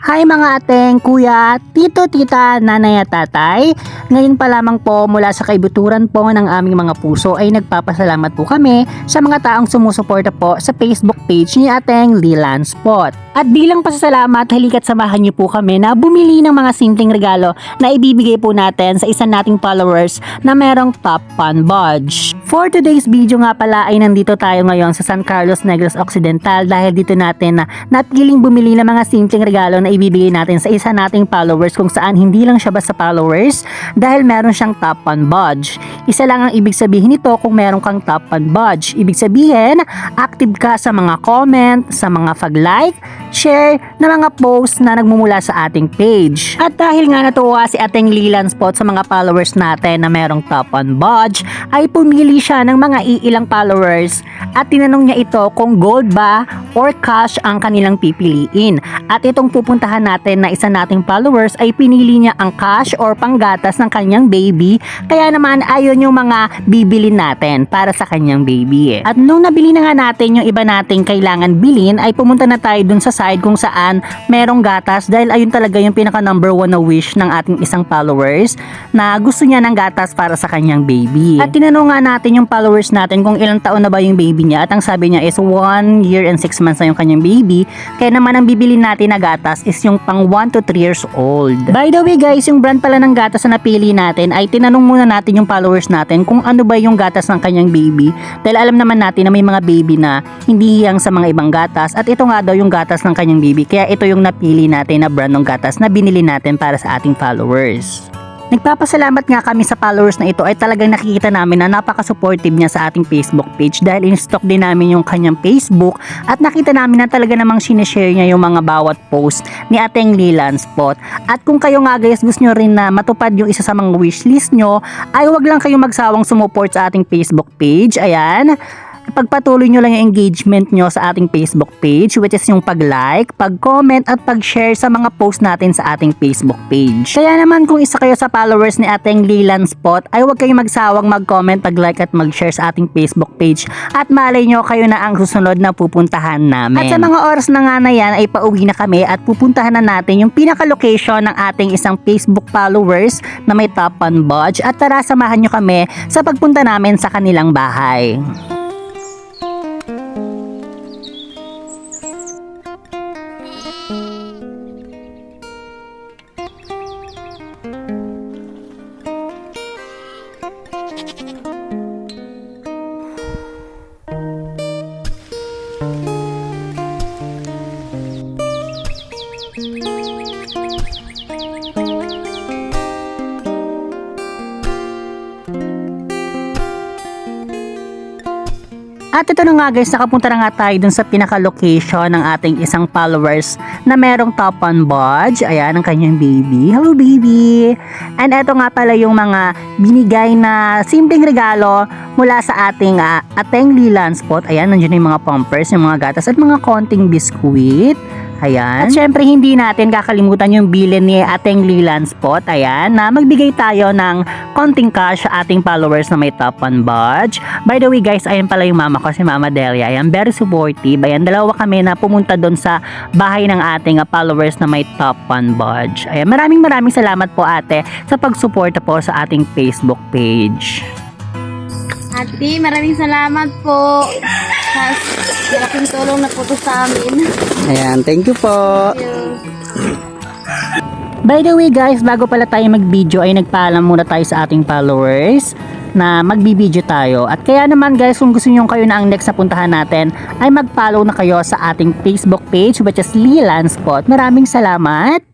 Hi mga ateng, kuya, tito, tita, nanay at tatay. Ngayon pa lamang po mula sa kaibuturan po ng aming mga puso ay nagpapasalamat po kami sa mga taong sumusuporta po sa Facebook page ni Ateng Lilan Spot. At bilang pasasalamat, halika't samahan niyo po kami na bumili ng mga simpleng regalo na ibibigay po natin sa isa nating followers na merong Top Fun Badge. For today's video nga pala ay nandito tayo ngayon sa San Carlos Negros Occidental dahil dito natin na napiling bumili ng mga simpleng regalo na ibibigay natin sa isa nating followers kung saan hindi lang siya basta followers dahil meron siyang Top Fun Badge. Isa lang ang ibig sabihin nito kung meron kang Top Fun Badge. Ibig sabihin, active ka sa mga comment, sa mga pag-like, share na mga post na nagmumula sa ating page. At dahil nga natuwa si Ateng Lilan Spot sa mga followers natin na merong Top Fun Badge, ay pumili siya ng mga iilang followers at tinanong niya ito kung gold ba or cash ang kanilang pipiliin. At itong pupuntahan natin na isa nating followers ay pinili niya ang cash or panggatas ng kanyang baby, kaya naman ayon yung mga bibilin natin para sa kanyang baby. At nung nabili na nga natin yung iba nating kailangan bilhin ay pumunta na tayo dun sa side kung saan merong gatas dahil ayun talaga yung pinaka number 1 na wish ng ating isang followers na gusto niya ng gatas para sa kanyang baby. At tinanong nga natin yung followers natin kung ilang taon na ba yung baby niya at ang sabi niya is 1 year and 6 months na yung kanyang baby, kaya naman ang bibili natin na gatas is yung pang 1 to 3 years old. By the way guys, yung brand pala ng gatas na napili natin ay tinanong muna natin yung followers natin kung ano ba yung gatas ng kanyang baby dahil alam naman natin na may mga baby na hindi hiyang sa mga ibang gatas at ito nga daw yung gatas ng kanyang baby, kaya ito yung napili natin na brand ng gatas na binili natin para sa ating followers. Nagpapasalamat nga kami sa followers na ito ay talagang nakikita namin na napaka-supportive niya sa ating Facebook page dahil in-stock din namin yung kanyang Facebook at nakita namin na talaga namang sinishare niya yung mga bawat post ni Ateng Lilan Spot. At kung kayo nga guys gusto nyo rin na matupad yung isa sa mga wishlist nyo ay huwag lang kayong magsawang sumuport sa ating Facebook page. Ayan, pagpatuloy nyo lang yung engagement nyo sa ating Facebook page, which is yung pag-like, pag-comment at pag-share sa mga post natin sa ating Facebook page. Kaya naman kung isa kayo sa followers ni Ateng Lilan Spot ay huwag kayong magsawang mag-comment, pag-like at mag-share sa ating Facebook page at malay nyo kayo na ang susunod na pupuntahan namin. At sa mga oras na nga na yan ay pauwi na kami at pupuntahan na natin yung pinaka-location ng ating isang Facebook followers na may Top Fun Badge at tara samahan nyo kami sa pagpunta namin sa kanilang bahay. At ito na nga guys, nakapunta na nga tayo dun sa pinaka-location ng ating isang followers na merong Top Fun Badge. Ayan, ang kanyang baby. Hello baby! And ito nga pala yung mga binigay na simpleng regalo mula sa ating Ateng Lilan Spot. Ayan, nandiyan na yung mga pampers, yung mga gatas at mga konting biskuit. Ayan. At syempre hindi natin kakalimutan yung bilin ni Ateng Lilan Spot. Ayan, na magbigay tayo ng konting cash sa ating followers na may Top Fun Badge. By the way guys, ayan pala yung mama ko, si Mama Delia. Ayan, very supportive. Ayan, dalawa kami na pumunta doon sa bahay ng ating followers na may Top Fun Badge. Ayan, maraming salamat po ate sa pagsuporta po sa ating Facebook page. Ate, maraming salamat po. Malaking tulong na po to sa amin. Ayan, thank you po. Thank you. By the way guys, bago pala tayo mag-video ay nagpaalam muna tayo sa ating followers na magbibideo tayo. At kaya naman guys, kung gusto nyo kayo na ang next na puntahan natin ay mag-follow na kayo sa ating Facebook page which is Lilan Spot. Maraming salamat!